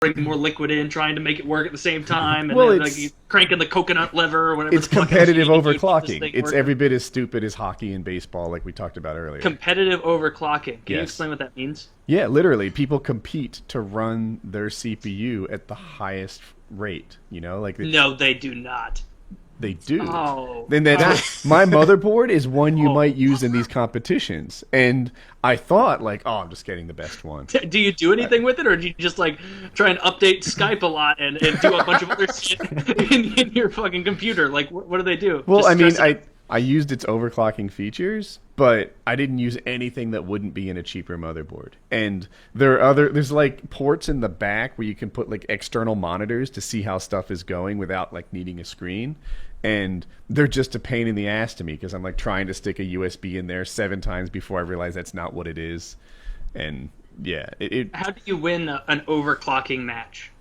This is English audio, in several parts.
pouring more liquid in, trying to make it work at the same time, and Well, then like you cranking the coconut lever or whatever. It's the fuck competitive you need to keep this overclocking. thing It's working. every bit as stupid as hockey and baseball, like we talked about earlier. Competitive overclocking. Can you Yes. explain what that means? Yeah, literally, people compete to run their CPU at the highest rate. You know, like No, they do not. they do. Oh. Then my motherboard is one you might use in these competitions, and I thought like, oh, I'm just getting the best one. Do you do anything with it, or do you just like try and update Skype a lot and do a bunch of other shit in your fucking computer? Like, what do they do? Well, Just I mean, stress it? I used its overclocking features, but I didn't use anything that wouldn't be in a cheaper motherboard. And there's like ports in the back where you can put like external monitors to see how stuff is going without like needing a screen. And they're just a pain in the ass to me because I'm like trying to stick a USB in there 7 times before I realize that's not what it is. And yeah, How do you win an overclocking match?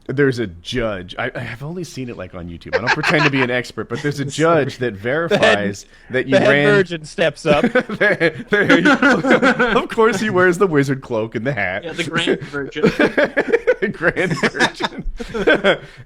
there's a judge. I've only seen it like on YouTube. I don't pretend to be an expert, but there's a judge that verifies that you The head ran. virgin steps up. Of course, he wears the wizard cloak and the hat. Yeah, the Grand Virgin. Grand Virgin.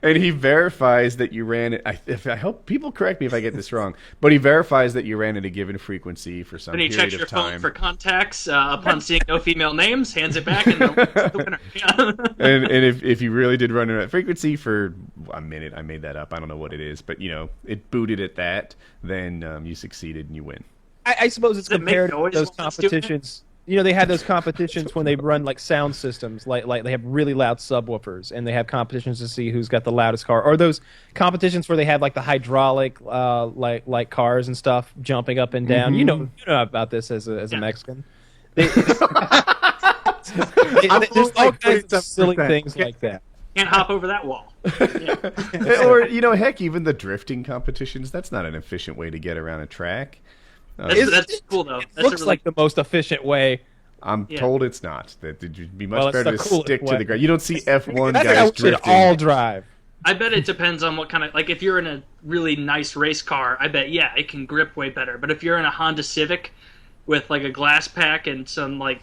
And he verifies that you ran it. I hope people correct me if I get this wrong, but he verifies that you ran at a given frequency for some Then he period checks your of time. phone for contacts. Upon seeing no female names, hands it back, and the winner. Yeah. and if you really did run it at frequency for a minute, I made that up. I don't know what it is, but you know, it booted at that. Then you succeeded and you win. I suppose it's Does it make compared to noise those while it's doing it? competitions. You know, they had those competitions when they run like sound systems, like they have really loud subwoofers, and they have competitions to see who's got the loudest car, or those competitions where they have like the hydraulic, like cars and stuff jumping up and down. Mm-hmm. You know about this as a Mexican. There's all kinds of silly things like that. Can't hop over that wall. Or you know, heck, even the drifting competitions. That's not an efficient way to get around a track. That's cool though. It That's looks a really, like the most efficient way. I'm told it's not. That it'd be much Well, it's better the to coolest stick to way. the ground. You don't see F1 That's how guys we should drifting. all drive. I bet it depends on what kind of, like, if you're in a really nice race car, I bet it can grip way better. But if you're in a Honda Civic with like a glass pack and some like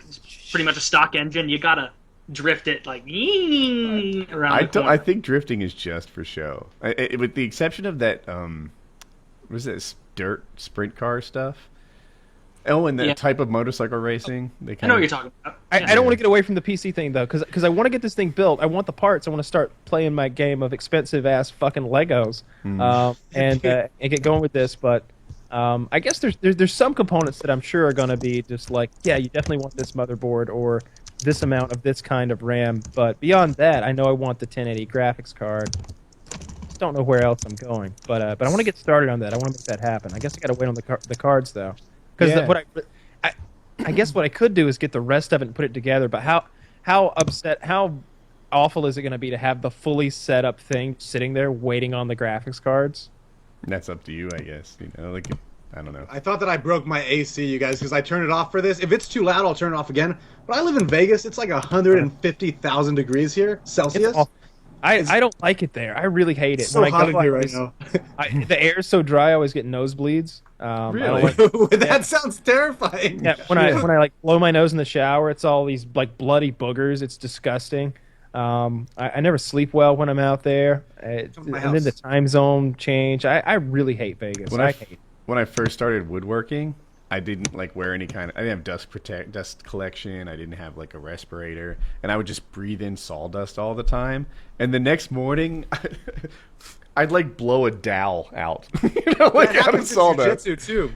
pretty much a stock engine, you gotta drift it like around the corner. I think drifting is just for show, with the exception of that. What is this dirt sprint car stuff? Oh, and that type of motorcycle racing. They I know what you're talking about. I don't want to get away from the PC thing though, because I want to get this thing built. I want the parts. I want to start playing my game of expensive ass fucking Legos, and get going with this. But I guess there's some components that I'm sure are going to be just like, yeah, you definitely want this motherboard or this amount of this kind of RAM. But beyond that, I know I want the 1080 graphics card. Just don't know where else I'm going. But I want to get started on that. I want to make that happen. I guess I got to wait on the cards though. Because what I guess what I could do is get the rest of it and put it together. But how awful is it going to be to have the fully set up thing sitting there waiting on the graphics cards? That's up to you, I guess. You know, like I don't know. I thought that I broke my AC, you guys, because I turned it off for this. If it's too loud, I'll turn it off again. But I live in Vegas. It's like 150,000 degrees here, Celsius. I don't like it there. I really hate it. It's so When I hot go in here like right this, now. the air's so dry, I always get nosebleeds. I don't Really? like- That sounds terrifying. Yeah, when I like blow my nose in the shower, it's all these like bloody boogers. It's disgusting. I never sleep well when I'm out there. And then the time zone change. I really hate Vegas. When I first started woodworking, I didn't like wear any kind of. I didn't have dust collection. I didn't have like a respirator, and I would just breathe in sawdust all the time. And the next morning, I'd like blow a dowel out, like That out of happens in sawdust. jiu-jitsu too,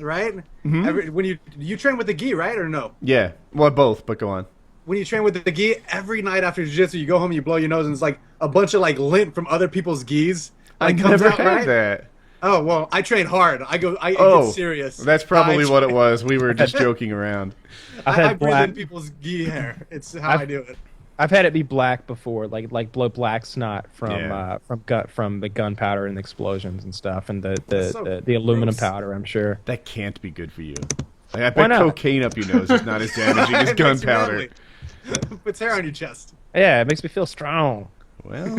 right? When you train with the gi, right, or no? Yeah, well, both. But go on. When you train with the gi, every night after jiu-jitsu, you go home and you blow your nose, and it's like a bunch of like lint from other people's gis. I never had that. Oh well, I train hard. It gets serious. That's probably what it was. We were just joking around. I breathe in people's gi hair. It's how I do it. I've had it be black before, like blow black snot from Yeah. from the gunpowder and the explosions and stuff, and the so aluminum gross. powder. I'm sure. That can't be good for you. Like, I Why bet not? cocaine up your nose is not as damaging as It makes you gunpowder. manly. Puts hair on your chest. Yeah, it makes me feel strong. Well,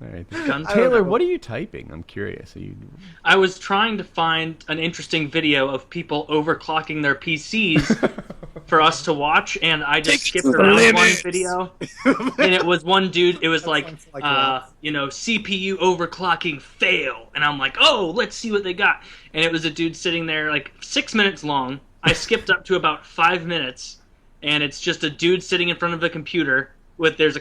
all right. Gun- Taylor, what are you typing? I'm curious. Are you... I was trying to find an interesting video of people overclocking their PCs for us to watch, and I just skipped around one video, and it was one dude. It was CPU overclocking fail, and I'm like, oh, let's see what they got. And it was a dude sitting there like 6 minutes long. I skipped up to about 5 minutes, and it's just a dude sitting in front of a computer there's a